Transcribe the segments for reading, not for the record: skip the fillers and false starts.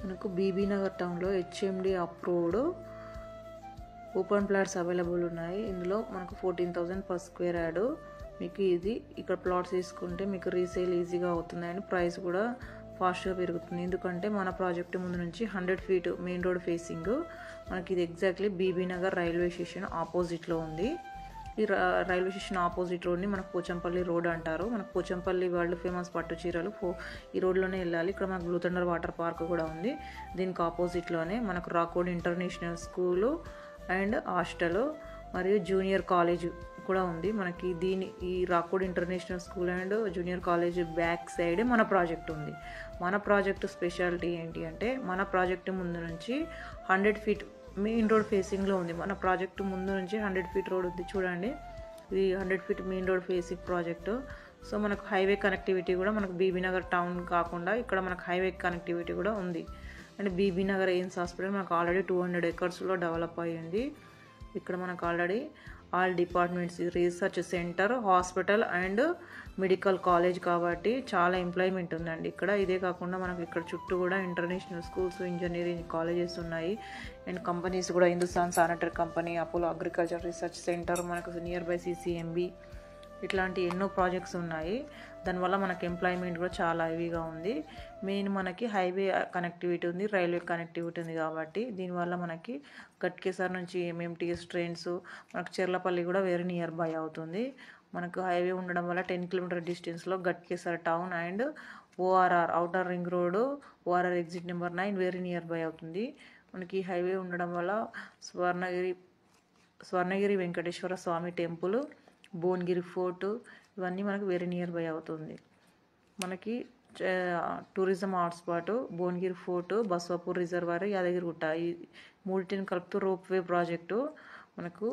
మనకు బీబీ నగర్ టౌన్లో HMD approved open plots available ఉన్నాయి. ఇందులో మనకు 14,000 per square యార్డ్. మీకు ఇది ఇక్కడ ప్లాట్స్ తీసుకుంటే మీకు రీసేల్ ఈజీగా అవుతుంది అండ్ ప్రైస్ కూడా ఫాస్ట్గా పెరుగుతుంది. ఎందుకంటే మన ప్రాజెక్ట్ ముందు నుంచి 100 feet మెయిన్ రోడ్ ఫేసింగ్. మనకి ఇది exactly Bibi Nagar railway station ఆపోజిట్లో ఉంది. ఈ రైల్వే స్టేషన్ ఆపోజిట్ రోడ్ని మనకు పోచంపల్లి రోడ్ అంటారు. మనకు పోచంపల్లి వరల్డ్ ఫేమస్ పట్టు చీరలు ఈ రోడ్లోనే వెళ్ళాలి. ఇక్కడ మనకు బ్లూ థండర్ వాటర్ పార్క్ కూడా ఉంది. దీనికి ఆపోజిట్లోనే మనకు రాకోడ్ ఇంటర్నేషనల్ స్కూలు అండ్ హాస్టల్ మరియు జూనియర్ కాలేజ్ కూడా ఉంది. మనకి ఈ రాకోడ్ international school and junior college back side మన ప్రాజెక్ట్ ఉంది. మన ప్రాజెక్ట్ స్పెషాలిటీ ఏంటి అంటే మన ప్రాజెక్టు ముందు నుంచి 100 feet మెయిన్ రోడ్ ఫేసింగ్లో ఉంది. మన ప్రాజెక్టు ముందు నుంచి 100 feet రోడ్ ఉంది చూడండి. ఇది 100 feet main road facing project. So మనకు హైవే కనెక్టివిటీ కూడా మనకు బీబీ నగర్ టౌన్ కాకుండా ఇక్కడ మనకు హైవే కనెక్టివిటీ కూడా ఉంది. అండ్ బీబీ నగర్ ఎయిమ్స్ హాస్పిటల్ మనకు ఆల్రెడీ 200 acres డెవలప్ అయ్యింది. ఇక్కడ మనకు already all departments research centre, hospital and medical college కాబట్టి చాలా ఎంప్లాయ్మెంట్ ఉందండి ఇక్కడ. ఇదే కాకుండా మనకు ఇక్కడ చుట్టూ కూడా ఇంటర్నేషనల్ స్కూల్స్, ఇంజనీరింగ్ కాలేజెస్ ఉన్నాయి. అండ్ కంపెనీస్ కూడా Hindustan sanitary company, Apollo agriculture research centre, మనకు నియర్ బై CCMB ఇట్లాంటి ఎన్నో ప్రాజెక్ట్స్ ఉన్నాయి. దానివల్ల మనకి ఎంప్లాయ్మెంట్ కూడా చాలా హెవీగా ఉంది. మెయిన్ మనకి హైవే కనెక్టివిటీ ఉంది, రైల్వే కనెక్టివిటీ ఉంది కాబట్టి దీనివల్ల మనకి గట్కేసర్ నుంచి MMTS ట్రైన్స్, మనకు చెర్లపల్లి కూడా వెరీ నియర్ బై అవుతుంది. మనకు హైవే ఉండడం వల్ల 10 kilometer డిస్టెన్స్లో Ghatkesar town and ORR outer ring road, ORR exit number 9 very near by అవుతుంది. మనకి హైవే ఉండడం వల్ల స్వర్ణగిరి వెంకటేశ్వర స్వామి టెంపుల్, భువనగిరి ఫోర్ట్ ఇవన్నీ మనకు వెరీ నియర్ బై అవుతుంది. మనకి tourism hotspot Bhuvanagiri fort, Baswapur reservoir, Yadagirigutta ఈ మూడింటిని కలుపుతూ రోప్వే ప్రాజెక్టు మనకు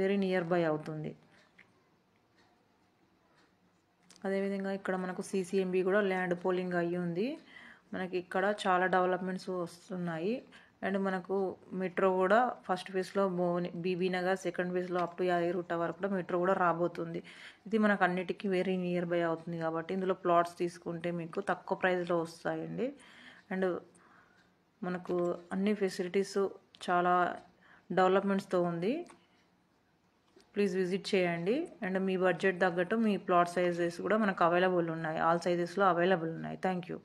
వెరీ నియర్ బై అవుతుంది. అదేవిధంగా ఇక్కడ మనకు CCMB కూడా ల్యాండ్ పోలింగ్ అయ్యి ఉంది. మనకి ఇక్కడ చాలా డెవలప్మెంట్స్ వస్తున్నాయి. అండ్ మనకు మెట్రో కూడా ఫస్ట్ ఫేజ్లో బీబీ నగర్, సెకండ్ ఫేజ్లో అప్ టు యాదగిరిగుట్ట వరకు కూడా మెట్రో కూడా రాబోతుంది. ఇది మనకు అన్నిటికీ వెరీ నియర్ బై అవుతుంది కాబట్టి ఇందులో ప్లాట్స్ తీసుకుంటే మీకు తక్కువ ప్రైస్లో వస్తాయండి. అండ్ మనకు అన్ని ఫెసిలిటీస్ చాలా డెవలప్మెంట్స్తో ఉంది. ప్లీజ్ విజిట్ చేయండి. అండ్ మీ బడ్జెట్ తగ్గట్టు మీ ప్లాట్ సైజెస్ కూడా మనకు అవైలబుల్ ఉన్నాయి. ఆల్ సైజెస్లో అవైలబుల్ ఉన్నాయి. Thank you.